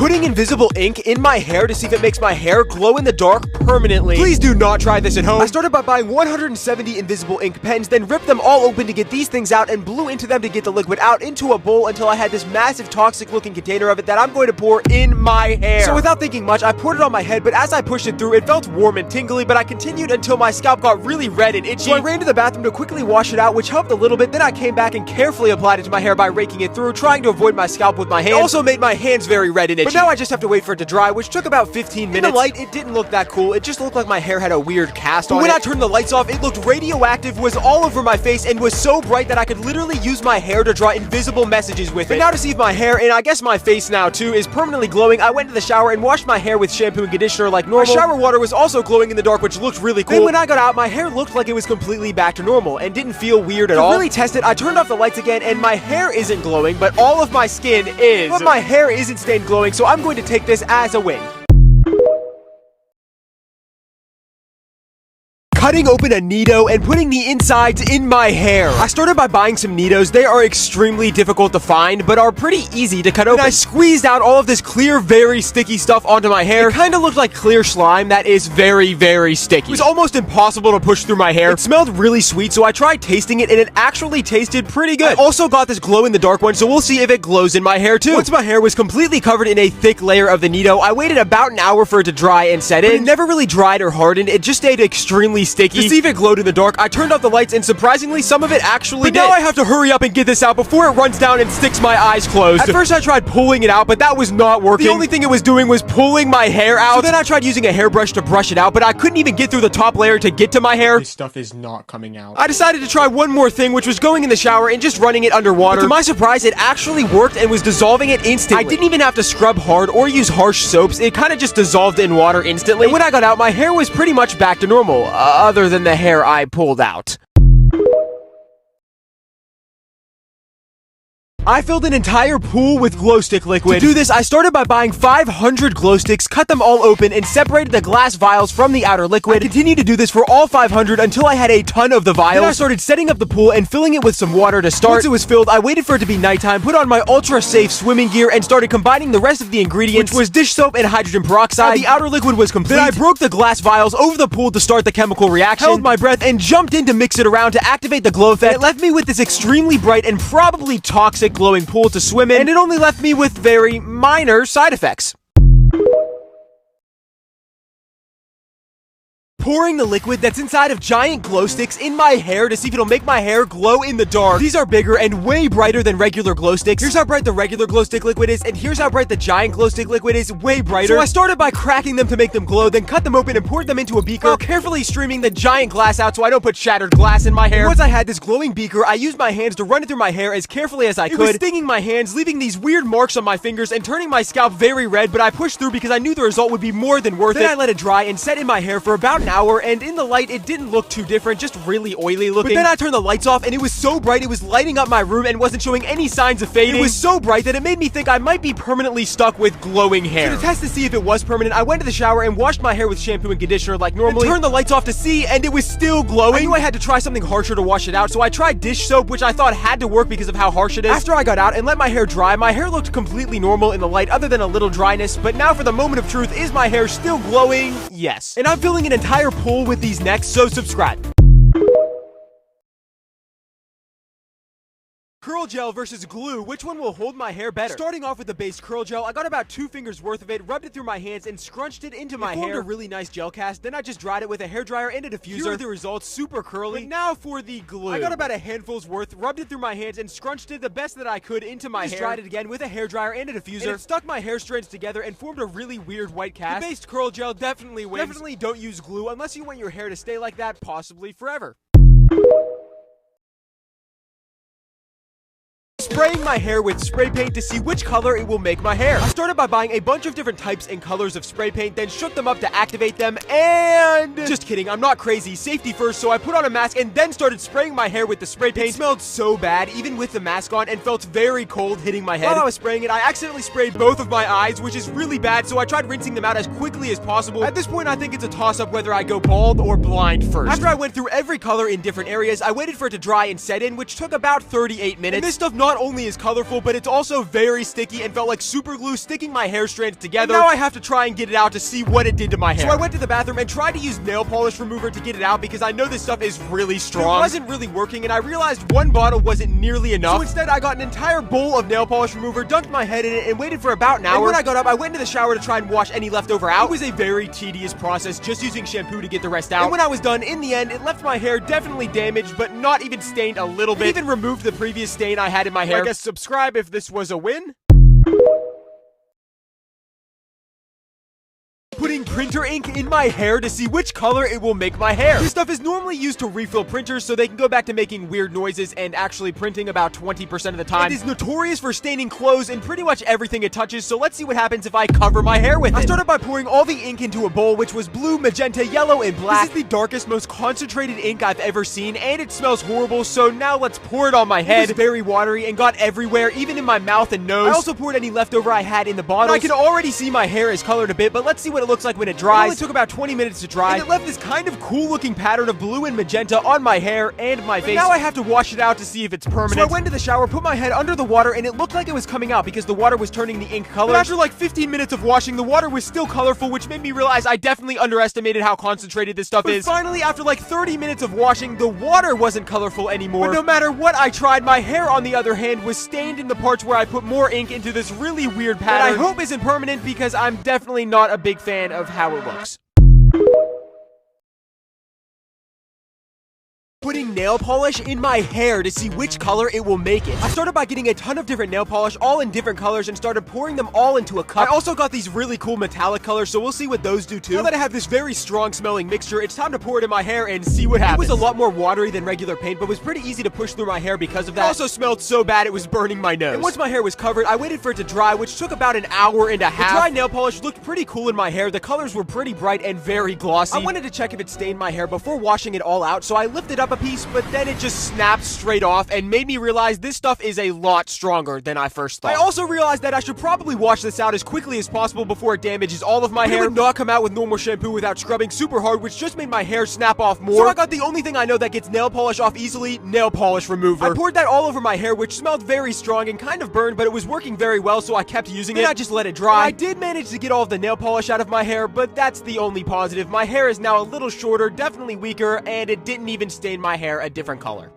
putting invisible ink in my hair to see if it makes my hair glow in the dark permanently. Please do not try this at home. I started by buying 170 invisible ink pens, then ripped them all open to get these things out and blew into them to get the liquid out into a bowl until I had this massive toxic looking container of it that I'm going to pour in my hair. So without thinking much, I poured it on my head, but as I pushed it through, it felt warm and tingly, but I continued until my scalp got really red and itchy. So I ran to the bathroom to quickly wash it out, which helped a little bit. Then I came back and carefully applied it to my hair by raking it through, trying to avoid my scalp with my hands. It also made my hands very red and itchy. But now I just have to wait for it to dry, which took about 15 minutes. In the light, it didn't look that cool. It just looked like my hair had a weird cast on it. When I turned the lights off, it looked radioactive, was all over my face, and was so bright that I could literally use my hair to draw invisible messages with it. But now to see if my hair, and I guess my face now too, is permanently glowing, I went to the shower and washed my hair with shampoo and conditioner like normal. My shower water was also glowing in the dark, which looked really cool. Then when I got out, my hair looked like it was completely back to normal and didn't feel weird at all. To really test it, I turned off the lights again, and my hair isn't glowing, but all of my skin is. But my hair isn't stained glowing, so I'm going to take this as a win. Cutting open a Neato and putting the insides in my hair. I started by buying some Neatos. They are extremely difficult to find, but are pretty easy to cut open. And I squeezed out all of this clear, very sticky stuff onto my hair. It kind of looked like clear slime that is very, very sticky. It was almost impossible to push through my hair. It smelled really sweet, so I tried tasting it, and it actually tasted pretty good. I also got this glow-in-the-dark one, so we'll see if it glows in my hair too. Once my hair was completely covered in a thick layer of the Neato, I waited about an hour for it to dry and set in. But it never really dried or hardened. It just stayed extremely sticky. To see if it glowed in the dark, I turned off the lights, and surprisingly, some of it actually did. But now I have to hurry up and get this out before it runs down and sticks my eyes closed. At first, I tried pulling it out, but that was not working. The only thing it was doing was pulling my hair out. So then I tried using a hairbrush to brush it out, but I couldn't even get through the top layer to get to my hair. This stuff is not coming out. I decided to try one more thing, which was going in the shower and just running it underwater. But to my surprise, it actually worked and was dissolving it instantly. I didn't even have to scrub hard or use harsh soaps. It kind of just dissolved in water instantly. And when I got out, my hair was pretty much back to normal, other than the hair I pulled out. I filled an entire pool with glow stick liquid. To do this, I started by buying 500 glow sticks, cut them all open, and separated the glass vials from the outer liquid. I continued to do this for all 500 until I had a ton of the vials. Then I started setting up the pool and filling it with some water to start. Once it was filled, I waited for it to be nighttime, put on my ultra-safe swimming gear, and started combining the rest of the ingredients, which was dish soap and hydrogen peroxide. Now the outer liquid was complete. Then I broke the glass vials over the pool to start the chemical reaction, held my breath, and jumped in to mix it around to activate the glow effect. And it left me with this extremely bright and probably toxic glowing pool to swim in, and it only left me with very minor side effects. Pouring the liquid that's inside of giant glow sticks in my hair to see if it'll make my hair glow in the dark. These are bigger and way brighter than regular glow sticks. Here's how bright the regular glow stick liquid is, and here's how bright the giant glow stick liquid is, way brighter. So I started by cracking them to make them glow, then cut them open and poured them into a beaker, while carefully streaming the giant glass out so I don't put shattered glass in my hair. And once I had this glowing beaker, I used my hands to run it through my hair as carefully as I could. It was stinging my hands, leaving these weird marks on my fingers, and turning my scalp very red, but I pushed through because I knew the result would be more than worth it. Then I let it dry and set in my hair for about an hour, and in the light, it didn't look too different, just really oily looking. But then I turned the lights off, and it was so bright it was lighting up my room and wasn't showing any signs of fading. It was so bright that it made me think I might be permanently stuck with glowing hair. So to test to see if it was permanent, I went to the shower and washed my hair with shampoo and conditioner like normally, turned the lights off to see, and it was still glowing. I knew I had to try something harsher to wash it out, so I tried dish soap, which I thought had to work because of how harsh it is. After I got out and let my hair dry, my hair looked completely normal in the light other than a little dryness, but now for the moment of truth, is my hair still glowing? Yes. And I'm filling an entire pool with these next, so subscribe. Curl gel versus glue, which one will hold my hair better? Starting off with the base curl gel, I got about 2 fingers worth of it, rubbed it through my hands, and scrunched it into my hair. It formed a really nice gel cast, then I just dried it with a hairdryer and a diffuser. Here are the results, super curly. But now for the glue. I got about a handful's worth, rubbed it through my hands, and scrunched it the best that I could into my hair. Dried it again with a hairdryer and a diffuser. And it stuck my hair strands together and formed a really weird white cast. The base curl gel definitely wins. Definitely don't use glue unless you want your hair to stay like that, possibly forever. Spraying my hair with spray paint to see which color it will make my hair. I started by buying a bunch of different types and colors of spray paint, then shook them up to activate them, and... Just kidding, I'm not crazy. Safety first, so I put on a mask and then started spraying my hair with the spray paint. It smelled so bad, even with the mask on, and felt very cold hitting my head. While I was spraying it, I accidentally sprayed both of my eyes, which is really bad, so I tried rinsing them out as quickly as possible. At this point, I think it's a toss-up whether I go bald or blind first. After I went through every color in different areas, I waited for it to dry and set in, which took about 38 minutes. And this stuff not only is colorful, but it's also very sticky and felt like super glue sticking my hair strands together. And now I have to try and get it out to see what it did to my hair. So I went to the bathroom and tried to use nail polish remover to get it out because I know this stuff is really strong. It wasn't really working, and I realized one bottle wasn't nearly enough. So instead, I got an entire bowl of nail polish remover, dunked my head in it, and waited for about an hour. And when I got up, I went into the shower to try and wash any leftover out. It was a very tedious process, just using shampoo to get the rest out. And when I was done, in the end, it left my hair definitely damaged, but not even stained a little bit. It even removed the previous stain I had in my hair. I guess subscribe if this was a win. Putting printer ink in my hair to see which color it will make my hair. This stuff is normally used to refill printers so they can go back to making weird noises and actually printing about 20% of the time. It is notorious for staining clothes and pretty much everything it touches, so let's see what happens if I cover my hair with it. I started by pouring all the ink into a bowl, which was blue, magenta, yellow, and black. This is the darkest, most concentrated ink I've ever seen, and it smells horrible, so now let's pour it on my head. It was very watery and got everywhere, even in my mouth and nose. I also poured any leftover I had in the bottle. I can already see my hair is colored a bit, but let's see what it looks like when it dries. It only took about 20 minutes to dry, and it left this kind of cool looking pattern of blue and magenta on my hair and my face. Now I have to wash it out to see if it's permanent. So I went to the shower, put my head under the water, and it looked like it was coming out because the water was turning the ink color. But after like 15 minutes of washing, the water was still colorful, which made me realize I definitely underestimated how concentrated this stuff is. Finally, after like 30 minutes of washing, the water wasn't colorful anymore. But no matter what I tried, my hair, on the other hand, was stained in the parts where I put more ink into this really weird pattern. That I hope isn't permanent because I'm definitely not a big fan of how it looks. Putting nail polish in my hair to see which color it will make it. I started by getting a ton of different nail polish, all in different colors, and started pouring them all into a cup. I also got these really cool metallic colors, so we'll see what those do too. Now that I have this very strong smelling mixture, it's time to pour it in my hair and see what happens. It was a lot more watery than regular paint, but was pretty easy to push through my hair because of that. It also smelled so bad it was burning my nose. And once my hair was covered, I waited for it to dry, which took about an hour and a half. The dry nail polish looked pretty cool in my hair. The colors were pretty bright and very glossy. I wanted to check if it stained my hair before washing it all out, so I lifted up a piece, but then it just snapped straight off and made me realize this stuff is a lot stronger than I first thought. I also realized that I should probably wash this out as quickly as possible before it damages all of my hair. It would not come out with normal shampoo without scrubbing super hard, which just made my hair snap off more. So I got the only thing I know that gets nail polish off easily, nail polish remover. I poured that all over my hair, which smelled very strong and kind of burned, but it was working very well, so I kept using it. And I just let it dry. And I did manage to get all of the nail polish out of my hair, but that's the only positive. My hair is now a little shorter, definitely weaker, and it didn't even stain my hair a different color.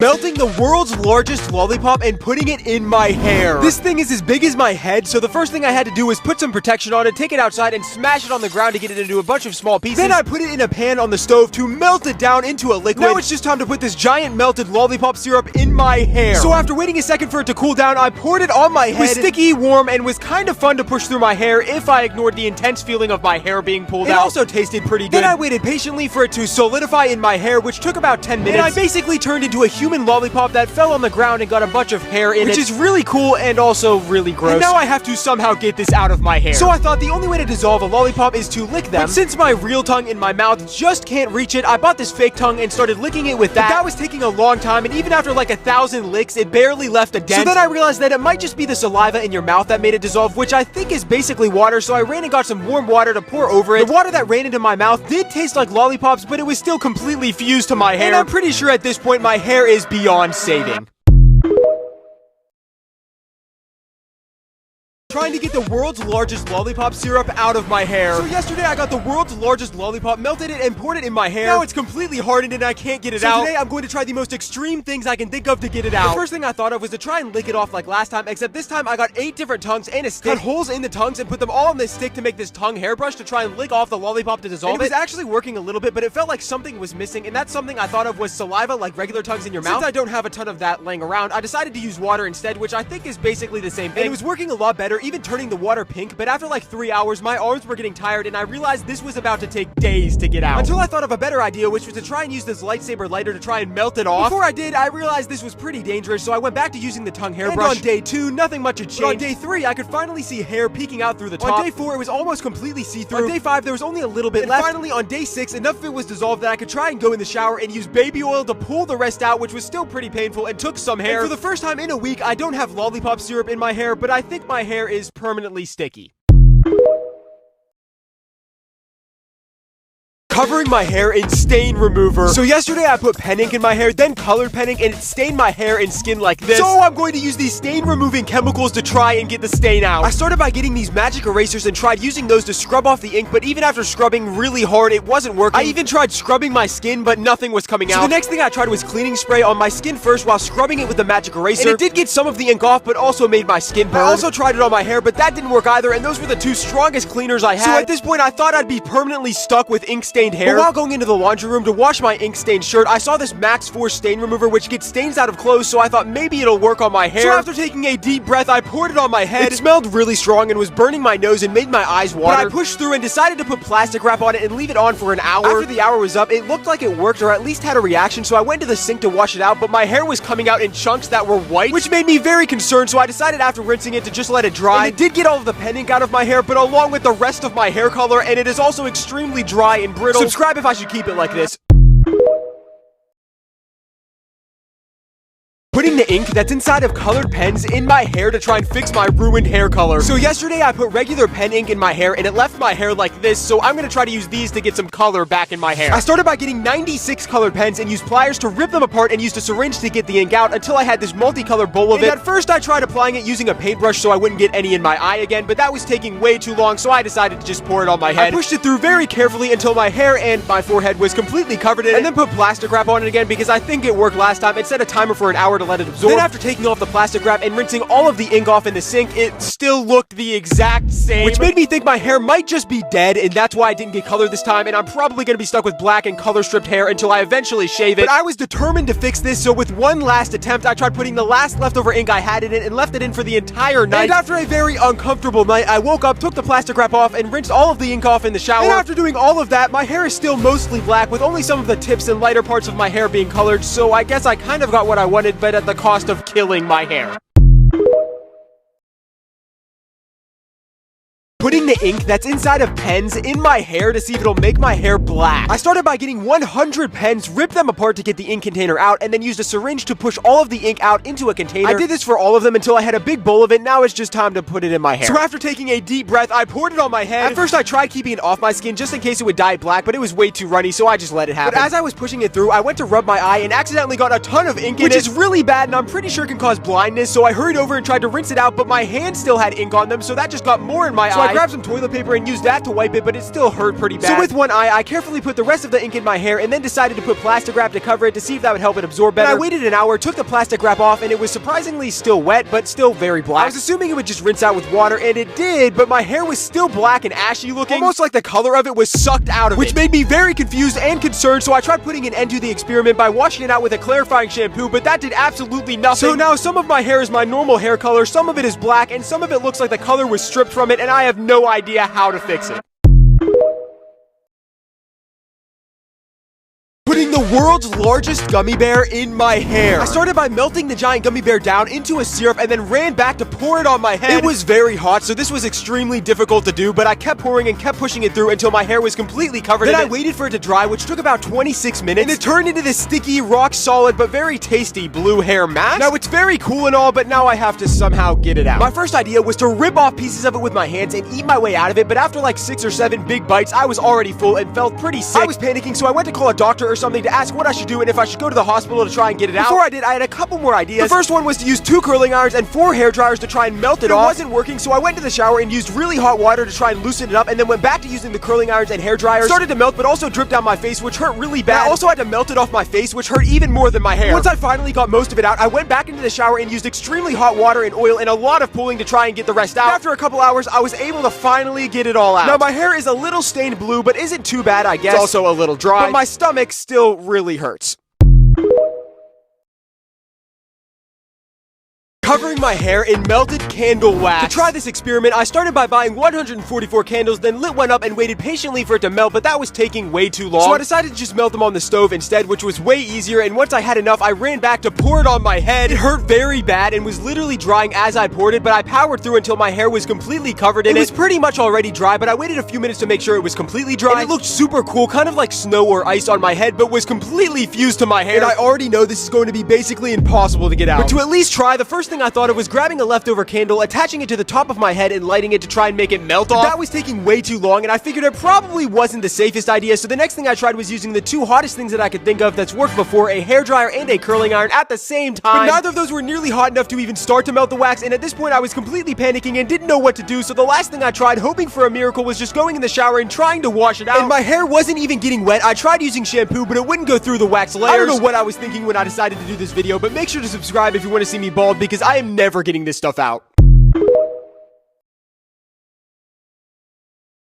Melting the world's largest lollipop and putting it in my hair. This thing is as big as my head, so the first thing I had to do was put some protection on it, take it outside, and smash it on the ground to get it into a bunch of small pieces. Then I put it in a pan on the stove to melt it down into a liquid. Now it's just time to put this giant melted lollipop syrup in my hair. So after waiting a second for it to cool down, I poured it on my head. It was sticky, warm, and was kind of fun to push through my hair if I ignored the intense feeling of my hair being pulled out. It also tasted pretty good. Then I waited patiently for it to solidify in my hair, which took about 10 minutes. And I basically turned into a human lollipop that fell on the ground and got a bunch of hair in it, which is really cool and also really gross. And now I have to somehow get this out of my hair. So I thought the only way to dissolve a lollipop is to lick them. But since my real tongue in my mouth just can't reach it, I bought this fake tongue and started licking it with that. But that was taking a long time, and even after like 1,000 licks, it barely left a dent. So then I realized that it might just be the saliva in your mouth that made it dissolve, which I think is basically water, so I ran and got some warm water to pour over it. The water that ran into my mouth did taste like lollipops, but it was still completely fused to my hair. And I'm pretty sure at this point my hair is beyond saving. Trying to get the world's largest lollipop syrup out of my hair. So yesterday I got the world's largest lollipop, melted it, and poured it in my hair. Now it's completely hardened and I can't get it out. So today I'm going to try the most extreme things I can think of to get it out. The first thing I thought of was to try and lick it off like last time, except this time I got 8 different tongues and a stick, cut holes in the tongues, and put them all on this stick to make this tongue hairbrush to try and lick off the lollipop to dissolve it. It was actually working a little bit, but it felt like something was missing, and that's something I thought of was saliva, like regular tongues in your mouth. Since I don't have a ton of that laying around, I decided to use water instead, which I think is basically the same thing. And it was working a lot better, even turning the water pink, but after like 3 hours, my arms were getting tired, and I realized this was about to take days to get out. Until I thought of a better idea, which was to try and use this lightsaber lighter to try and melt it off. Before I did, I realized this was pretty dangerous, so I went back to using the tongue hairbrush. And on day 2, nothing much had changed. But on day 3, I could finally see hair peeking out through the top. On day 4, it was almost completely see-through. On day 5, there was only a little bit left. And finally, on day 6, enough of it was dissolved that I could try and go in the shower and use baby oil to pull the rest out, which was still pretty painful and took some hair. And for the first time in a week, I don't have lollipop syrup in my hair, but I think my hair is permanently sticky. Covering my hair in stain remover. So yesterday I put pen ink in my hair, then colored pen ink, and it stained my hair and skin like this. So I'm going to use these stain removing chemicals to try and get the stain out. I started by getting these magic erasers and tried using those to scrub off the ink, but even after scrubbing really hard, it wasn't working. I even tried scrubbing my skin, but nothing was coming out. So the next thing I tried was cleaning spray on my skin first while scrubbing it with the magic eraser. And it did get some of the ink off, but also made my skin burn. I also tried it on my hair, but that didn't work either, and those were the two strongest cleaners I had. So at this point, I thought I'd be permanently stuck with ink-stained hair. But while going into the laundry room to wash my ink-stained shirt, I saw this Max Force stain remover, which gets stains out of clothes, so I thought maybe it'll work on my hair. So after taking a deep breath, I poured it on my head. It smelled really strong and was burning my nose and made my eyes water. But I pushed through and decided to put plastic wrap on it and leave it on for an hour. After the hour was up, it looked like it worked, or at least had a reaction, so I went to the sink to wash it out, but my hair was coming out in chunks that were white, which made me very concerned, so I decided after rinsing it to just let it dry. And it did get all of the pen ink out of my hair, but along with the rest of my hair color, and it is also extremely dry and brittle. Subscribe if I should keep it like this. Putting the ink that's inside of colored pens in my hair to try and fix my ruined hair color. So yesterday I put regular pen ink in my hair and it left my hair like this, so I'm gonna try to use these to get some color back in my hair. I started by getting 96 colored pens and used pliers to rip them apart and used a syringe to get the ink out until I had this multicolored bowl of it. At first I tried applying it using a paintbrush so I wouldn't get any in my eye again, but that was taking way too long, so I decided to just pour it on my head. I pushed it through very carefully until my hair and my forehead was completely covered in it, and then put plastic wrap on it again because I think it worked last time. It set a timer for an hour to let it absorb. Then after taking off the plastic wrap and rinsing all of the ink off in the sink, it still looked the exact same, which made me think my hair might just be dead, and that's why I didn't get color this time, and I'm probably gonna be stuck with black and color stripped hair until I eventually shave it. But I was determined to fix this, so with one last attempt, I tried putting the last leftover ink I had in it and left it in for the entire night. And after a very uncomfortable night, I woke up, took the plastic wrap off, and rinsed all of the ink off in the shower. And after doing all of that, my hair is still mostly black, with only some of the tips and lighter parts of my hair being colored, so I guess I kind of got what I wanted, but at the cost of killing my hair. Putting the ink that's inside of pens in my hair to see if it'll make my hair black. I started by getting 100 pens, ripped them apart to get the ink container out, and then used a syringe to push all of the ink out into a container. I did this for all of them until I had a big bowl of it. Now it's just time to put it in my hair. So after taking a deep breath, I poured it on my head. At first I tried keeping it off my skin just in case it would dye black, but it was way too runny, so I just let it happen. But as I was pushing it through, I went to rub my eye and accidentally got a ton of ink in it, which is really bad and I'm pretty sure can cause blindness, so I hurried over and tried to rinse it out, but my hands still had ink on them, so that just got more in my eye. So I grabbed some toilet paper and used that to wipe it, but it still hurt pretty bad. So with one eye, I carefully put the rest of the ink in my hair and then decided to put plastic wrap to cover it to see if that would help it absorb better. And I waited an hour, took the plastic wrap off, and it was surprisingly still wet, but still very black. I was assuming it would just rinse out with water, and it did, but my hair was still black and ashy looking, almost like the color of it was sucked out of it, which made me very confused and concerned, so I tried putting an end to the experiment by washing it out with a clarifying shampoo, but that did absolutely nothing. So now some of my hair is my normal hair color, some of it is black, and some of it looks like the color was stripped from it, and I have no idea how to fix it. Putting the world's largest gummy bear in my hair. I started by melting the giant gummy bear down into a syrup and then ran back to pour it on my head. It was very hot, so this was extremely difficult to do, but I kept pouring and kept pushing it through until my hair was completely covered in it. Then I waited for it to dry, which took about 26 minutes, and it turned into this sticky, rock-solid, but very tasty blue hair mask. Now, it's very cool and all, but now I have to somehow get it out. My first idea was to rip off pieces of it with my hands and eat my way out of it, but after like 6 or 7 big bites, I was already full and felt pretty sick. I was panicking, so I went to call a doctor or something to ask what I should do and if I should go to the hospital to try and get it out. Before I did, I had a couple more ideas. The first one was to use 2 curling irons and 4 hair dryers to try and melt it off. It wasn't working, so I went to the shower and used really hot water to try and loosen it up, and then went back to using the curling irons and hair dryers. Started to melt, but also dripped down my face, which hurt really bad. I also had to melt it off my face, which hurt even more than my hair. Once I finally got most of it out, I went back into the shower and used extremely hot water and oil and a lot of pulling to try and get the rest out. After a couple hours, I was able to finally get it all out. Now, my hair is a little stained blue, but isn't too bad, I guess. It's also a little dry, but my stomach still really hurts. Covering my hair in melted candle wax. To try this experiment, I started by buying 144 candles, then lit one up and waited patiently for it to melt, but that was taking way too long. So I decided to just melt them on the stove instead, which was way easier, and once I had enough, I ran back to pour it on my head. It hurt very bad and was literally drying as I poured it, but I powered through until my hair was completely covered in it. It was pretty much already dry, but I waited a few minutes to make sure it was completely dry, and it looked super cool, kind of like snow or ice on my head, but was completely fused to my hair. And I already know this is going to be basically impossible to get out. But to at least try, the first thing thing I thought of was grabbing a leftover candle, attaching it to the top of my head, and lighting it to try and make it melt off. That was taking way too long, and I figured it probably wasn't the safest idea, so the next thing I tried was using the two hottest things that I could think of that's worked before, a hairdryer and a curling iron at the same time. But neither of those were nearly hot enough to even start to melt the wax, and at this point I was completely panicking and didn't know what to do, so the last thing I tried, hoping for a miracle, was just going in the shower and trying to wash it out. And my hair wasn't even getting wet. I tried using shampoo, but it wouldn't go through the wax layers. I don't know what I was thinking when I decided to do this video, but make sure to subscribe if you want to see me bald, because I am never getting this stuff out.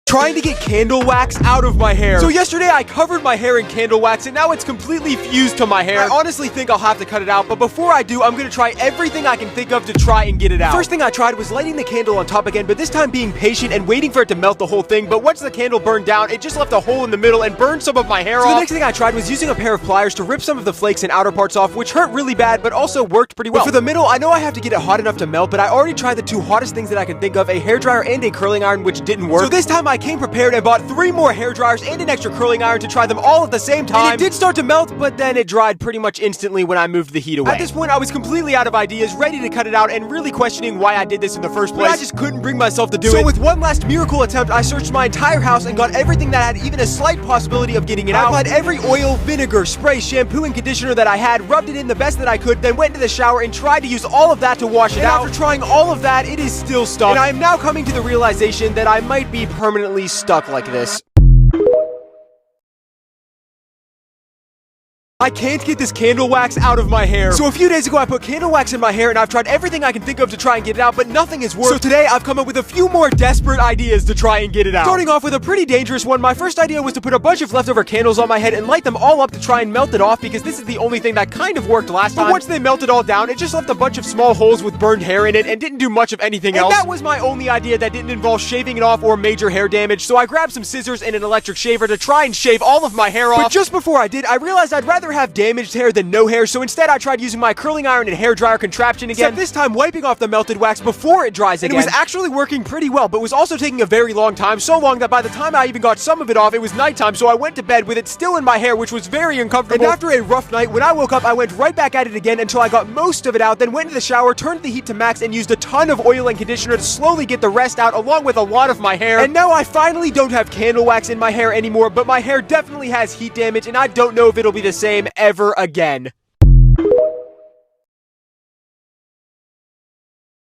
Trying to get candle wax out of my hair. So yesterday I covered my hair in candle wax and now it's completely fused to my hair. I honestly think I'll have to cut it out, but before I do, I'm gonna try everything I can think of to try and get it out. First thing I tried was lighting the candle on top again, but this time being patient and waiting for it to melt the whole thing. But once the candle burned down, it just left a hole in the middle and burned some of my hair off. So the next thing I tried was using a pair of pliers to rip some of the flakes and outer parts off, which hurt really bad, but also worked pretty well. But for the middle, I know I have to get it hot enough to melt, but I already tried the two hottest things that I can think of, a hairdryer and a curling iron, which didn't work. So this time I came prepared and bought 3 more hair dryers and an extra curling iron to try them all at the same time. And it did start to melt, but then it dried pretty much instantly when I moved the heat away. At this point, I was completely out of ideas, ready to cut it out, and really questioning why I did this in the first place. But I just couldn't bring myself to do it. So with one last miracle attempt, I searched my entire house and got everything that had even a slight possibility of getting it out. I applied every oil, vinegar, spray, shampoo, and conditioner that I had, rubbed it in the best that I could, then went into the shower and tried to use all of that to wash it out. After trying all of that, it is still stuck. And I am now coming to the realization that I might be permanently stuck like this. I can't get this candle wax out of my hair. So a few days ago, I put candle wax in my hair and I've tried everything I can think of to try and get it out, but nothing has worked. So today, I've come up with a few more desperate ideas to try and get it out. Starting off with a pretty dangerous one, my first idea was to put a bunch of leftover candles on my head and light them all up to try and melt it off, because this is the only thing that kind of worked last time. But once they melted all down, it just left a bunch of small holes with burned hair in it and didn't do much of anything else. And that was my only idea that didn't involve shaving it off or major hair damage, so I grabbed some scissors and an electric shaver to try and shave all of my hair off. But just before I did, I realized I'd rather have damaged hair than no hair, so instead I tried using my curling iron and hair dryer contraption again, except this time wiping off the melted wax before it dries again. And it was actually working pretty well, but was also taking a very long time, so long that by the time I even got some of it off, it was nighttime, so I went to bed with it still in my hair, which was very uncomfortable. And after a rough night, when I woke up, I went right back at it again until I got most of it out, then went into the shower, turned the heat to max, and used a ton of oil and conditioner to slowly get the rest out, along with a lot of my hair. And now I finally don't have candle wax in my hair anymore, but my hair definitely has heat damage, and I don't know if it'll be the same ever again.